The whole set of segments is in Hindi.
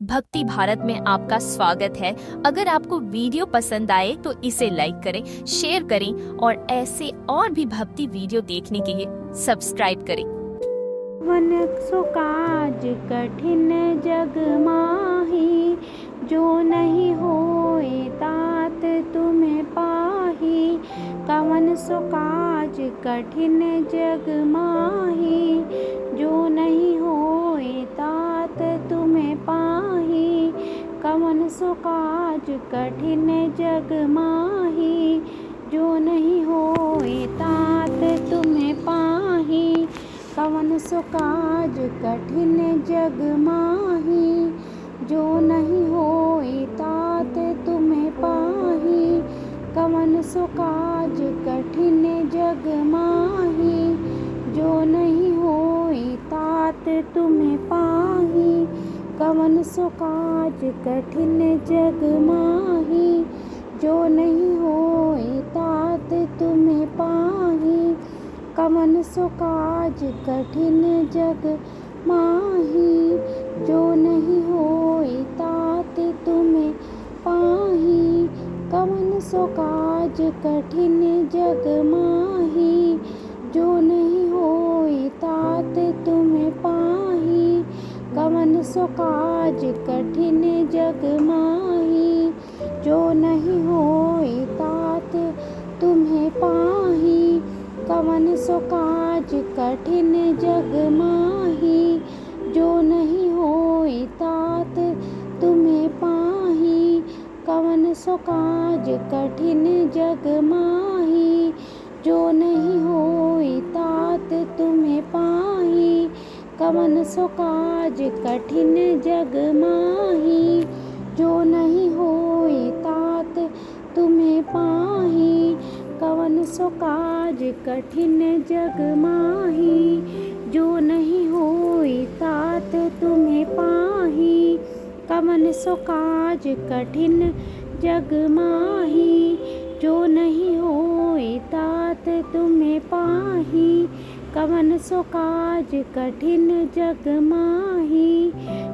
भक्ति भारत में आपका स्वागत है। अगर आपको वीडियो पसंद आए तो इसे लाइक करें, शेयर करें और ऐसे और भी भक्ति वीडियो देखने के लिए सब्सक्राइब करें। वन सो काज कठिन जग माही, जो नहीं होए तात तुम्हें पाही। कवन सो काज कठिन जग माही, जो नहीं होए तात तुम्हें पाही। कवन सो काज कठिन जग माही, जो नहीं होए तात तुम्हें पाही। कवन सो काज कठिन जग माही, जो नहीं होए तात तुम्हें पाही। कवन सो काज कठिन जग माही, जो नहीं होए तात तुम्हें पाही। कवन सो काज कठिन जग माही, जो नहीं होए तात तुम्हें पाही। कवन सो काज कठिन जग माही, जो नहीं होए तात तुम्हें पाही। कवन सो काज कठिन जग माही, जो नहीं होए तात तुम्हें पाही। कवन सो काज कठिन जग माही, जो नहीं होए तात तुम्हें पाही। कवन सो काज कठिन जग माही, जो नहीं होए तात तुम्हें पाही। कवन सो काज कठिन जग माही, जो नहीं होए तात तुम्हें पाही। कवन सो काज कठिन जग माही, जो नहीं होए तात तुम्हें पाही। कवन सो काज कठिन जग माही, जो नहीं होए तात तुम्हें पाही। कवन सो काज कठिन जग माही, जो नहीं होए तात तुम्हें पाही। कवन सो काज कठिन जग माही,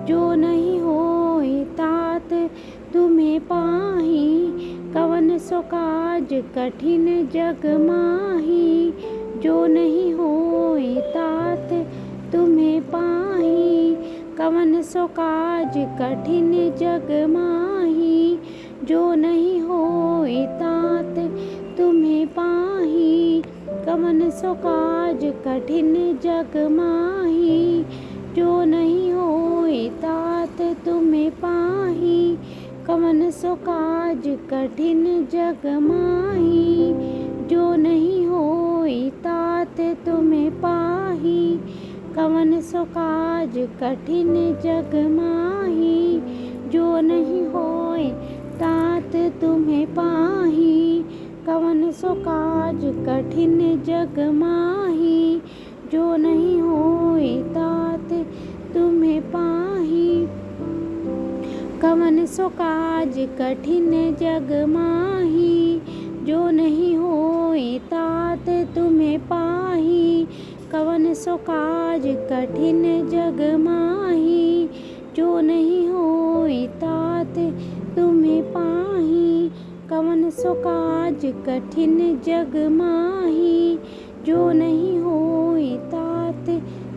जो नहीं होए तात तुम्हें पाही। कवन सो काज कठिन जग माही, जो नहीं होए तात तुम्हें पाही। कवन सो काज कठिन जग माही, जो नहीं होए तात तुम्हें पाही। कवन सो काज कठिन जग माही, जो नहीं होए तात तुम्हें पाही। कवन सो काज कठिन जग माही, जो नहीं होए तात तुम्हें पाही। कवन सो काज कठिन जग माही, जो नहीं होए तात तुम्हें पाही। कवन सो काज कठिन जग माही, जो नहीं होए तात तुम्हें पाही। कवन सो काज कठिन जग माही, जो नहीं होए तात तुम्हें पाही। कवन सो काज कठिन जग माही, जो नहीं होए तात तुम्हें पाही। कवन सो काज कठिन जग माही, जो नहीं होए तात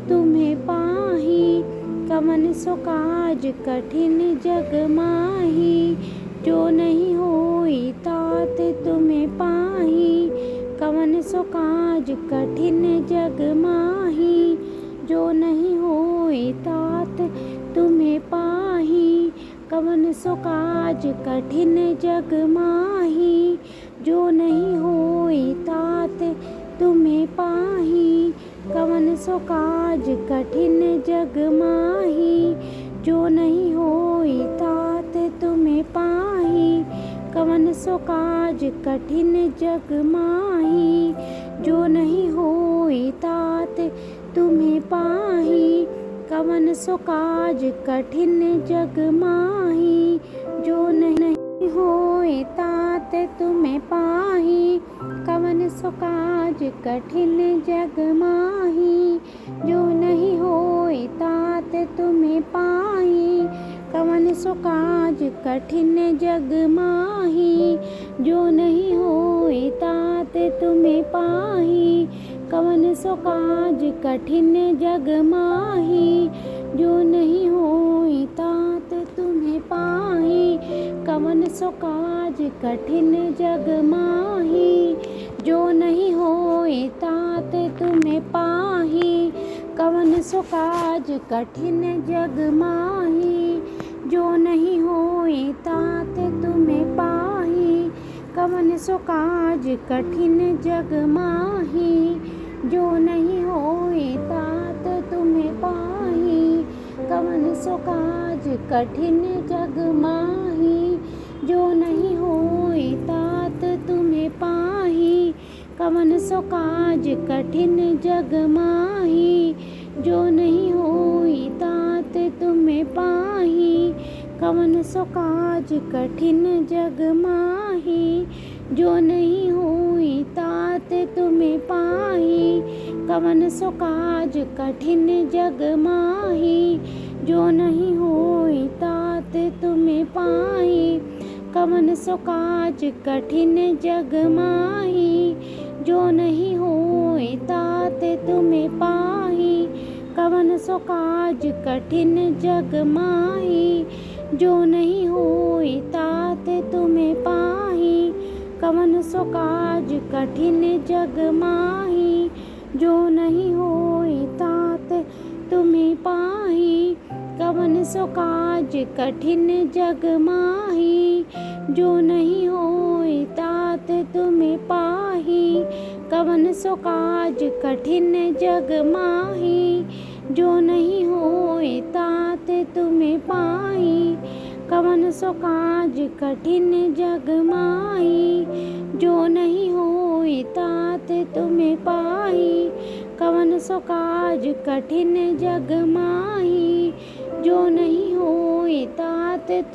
तुम्हें पाही। कवन सो काज कठिन जग माही, जो नहीं होए तात तुम्हें पाही। कवन सो काज कठिन जग माही, जो नहीं होए तात तुम्हें पाही। कवन सो काज कठिन जग माही, जो नहीं होए तात तुम्हें पाही। कवन सो काज कठिन जग माही, जो नहीं होए तात तुम्हें पाही। कवन सो काज कठिन जग माही, जो नहीं होए तात तुम्हें पाही। कवन सो काज कठिन जग माही, जो नहीं होए तात तुम्हें पाही। कवन सो काज कठिन जग माही, जो नहीं होए तात तुम्हें पाही। कवन सो काज कठिन जग माही, जो नहीं होए तात तुम्हें पाही। कवन सो काज कठिन जग माही, जो नहीं होए तात तुम्हें पाही। कवन सो काज कठिन जग माही, जो नहीं होए तात तुम्हें पाही। कवन सो काज कठिन जग माही, जो नहीं होए तात तुम्हें पाही। कवन सो काज कठिन जग माही, जो नहीं होए तात तुम्हें पाही। कवन सो काज कठिन जग माही, जो नहीं होए तात तुम्हें पाही। कवन सो काज कठिन जग माही, जो नहीं होए तात तुम्हें पाही। कवन सो काज कठिन जग माही, जो नहीं होए तात तुम्हें पाही। कवन सो काज कठिन जग माही, जो नहीं होए तात तुम्हें पाही। कवन सो काज कठिन जग माही, जो नहीं होए तात तुम्हें पाही। कवन सो काज कठिन जग माही, जो नहीं होए तात तुम्हें पाही। कवन सो काज कठिन जग माही, जो नहीं होए तात तुम्हें पाही। कवन सो काज कठिन जग माही, जो नहीं होए तात तुम्हें पाही। कवन सो काज कठिन जग माही, जो नहीं होए तात तुम्हें पाही। कवन सो काज कठिन जग माही, जो नहीं होए तात तुम्हें पाही। कवन सो काज कठिन जग माही, जो नहीं होए तात तुम्हें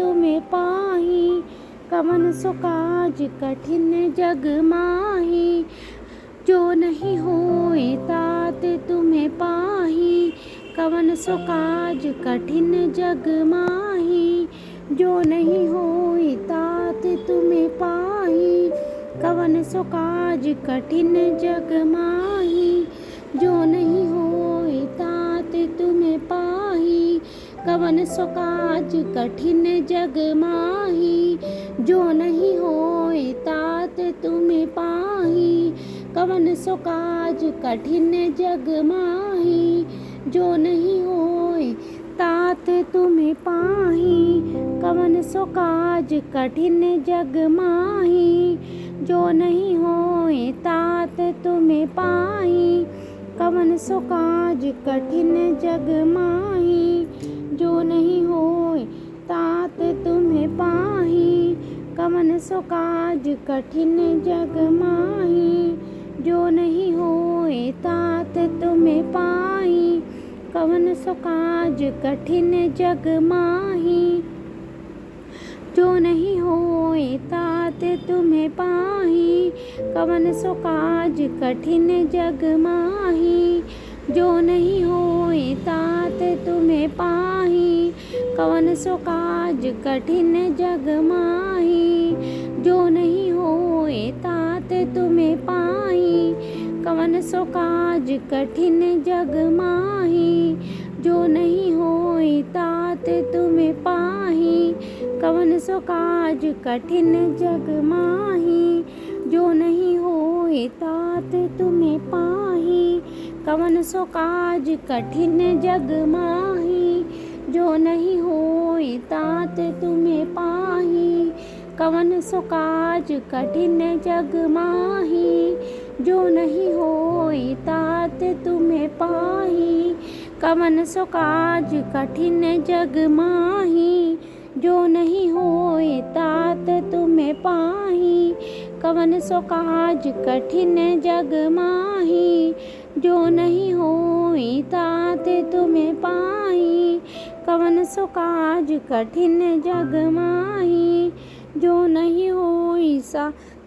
पाही। कवन सो काज कठिन जग माही, जो नहीं होए तात तुम्हें पाही। कवन सो काज कठिन जग माही, जो नहीं होए तात तुम्हें पाही। कवन सो काज कठिन जग माही, जो नहीं होए तात तुम्हें पाही। कवन सो काज कठिन जग माही, जो नहीं होए तात तुम्हें पाही। कवन सो काज कठिन जग माही, जो नहीं होए तात तुम्हें पाही। कवन सो काज कठिन जग माही, जो नहीं होए तात तुम्हें पाही। कवन सो काज कठिन जग माही, जो नहीं होए तात तुम्हें पाही। कवन सो काज कठिन जग माही, जो नहीं होए तात तुम्हें पाही। कवन सो काज कठिन जग माही, जो नहीं होए तात तुम्हें पाही। कवन सो काज कठिन जग माही, जो नहीं होए तात तुम्हें पाही। कवन सो काज कठिन जग माही, जो नहीं होए तात तुम्हें पाही। कवन सो काज कठिन जग माही, जो नहीं होए तात तुम्हें पाही। कवन सो काज कठिन जग माही, जो नहीं होए तात तुम्हें पाही। कवन सो काज कठिन जग माही, जो नहीं होए तात तुम्हें पाही। कवन सो काज कठिन जग माही, जो नहीं होए तात तुम्हें पाही। कवन सो काज कठिन जग माही, जो नहीं होए तात तुम्हें पाही। कवन सो काज कठिन जग माही, जो नहीं होए तात तुम्हें पाही। कवन सो काज कठिन जग माही, जो नहीं होए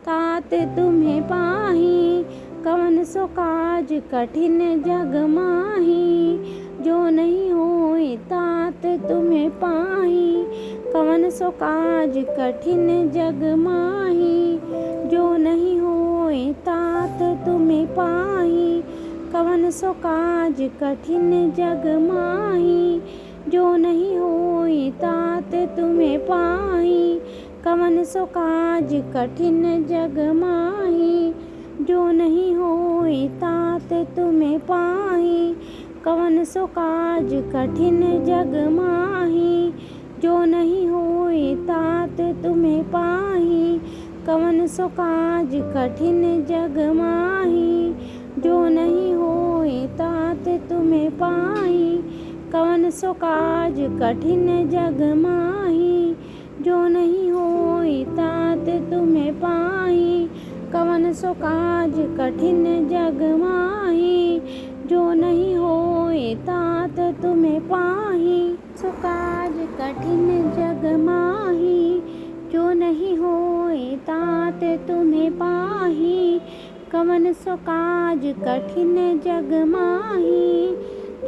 तात तुम्हें पाही। कवन सो काज कठिन जग माही, जो नहीं होए तात तुम्हें पाही। कवन सो काज कठिन जग माही, जो नहीं होए तात तुम्हें पाही। कवन सो काज कठिन जग माही, जो नहीं होए तात तुम्हें पाही। कवन सो काज कठिन जग माही, जो नहीं होए तात तुम्हें पाही। कवन सो काज कठिन जग माही, जो नहीं होए तात तुम्हें पाही। कवन सो काज कठिन जग माही, जो नहीं होए तात तुम्हें पाही। कवन सो काज कठिन जग माही, जो नहीं होए तात तुम्हें पाही। कवन सो काज कठिन जग माही, जो नहीं होए तात तुम्हें पाही। सो काज कठिन जग माही, जो नहीं होए तात तुम्हें पाही। कवन सो काज कठिन जग माही,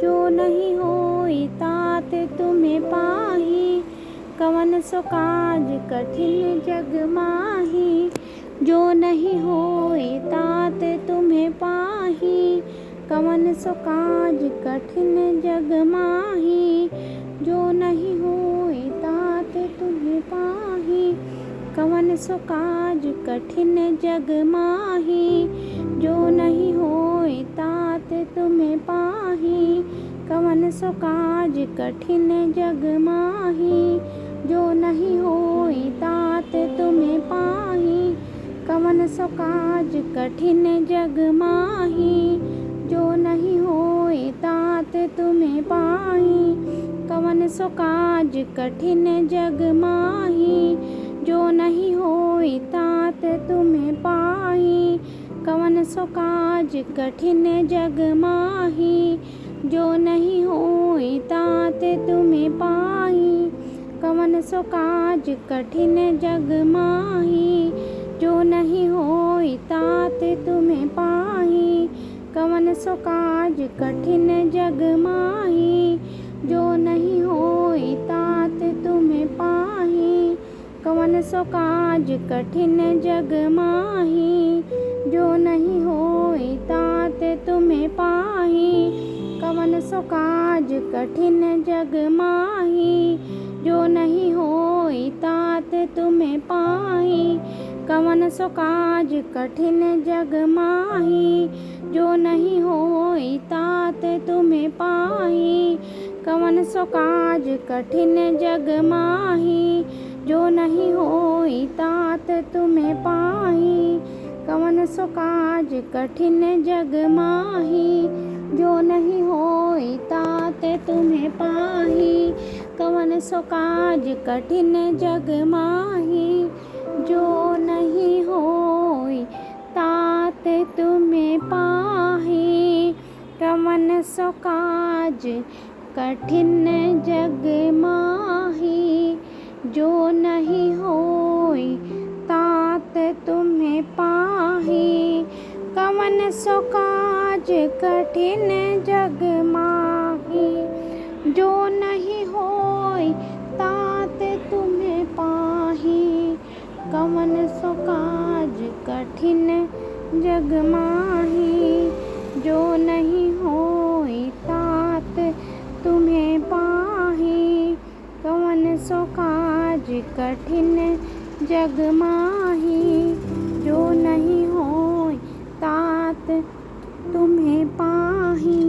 जो नहीं होए तात तुम्हें पाही। कवन सो काज कठिन जग माही, जो नहीं होए तात तुम्हें पाही। कवन सो काज कठिन जग माही, जो नहीं होए तात तुम्हें पाही। कवन सो काज कठिन जग माही, जो नहीं होए तात तुम्हें पाही। कवन सो काज कठिन जग माही, जो नहीं होए तात तुम्हें पाही। कवन सो काज कठिन जग माही, जो नहीं होए तात तुम्हें पाही। कवन सो काज कठिन जग माही, जो नहीं होए तात तुम्हें पाही। कवन सो काज कठिन जग माही, जो नहीं होए तात तुम्हें पाही। कवन सो काज कठिन जग माही, जो नहीं होए तात तुम्हें पाही। कवन सो काज कठिन जग माही, जो नहीं होए तात तुम्हें पाही। कवन सो काज कठिन जग माही, जो नहीं होए तात तुम्हें पाही। कवन सो काज कठिन जग माही, जो नहीं होए तात तुम्हें पाही। कवन सो काज कठिन जग माही, जो नहीं होए तात तुम्हें पाही। कवन सो काज कठिन जग माही, जो नहीं होए तात तुम्हें पाही। कवन सो काज कठिन जग माही, जो नहीं होए तात तुम्हें पाही। कवन सो काज कठिन जग माही, जो नहीं होए तात तुम्हें पाही। कवन सो काज कठिन जग माही, जो नहीं होए तात तुम्हें पाही। कवन सो काज कठिन जग माही, जो नहीं होए तात तुम्हें पाही। कवन सो काज कठिन जग माही, जो नहीं होए तात तुम्हें पाही। कवन सो काज कठिन जग माही, जो नहीं होए तात तुम्हें पाही।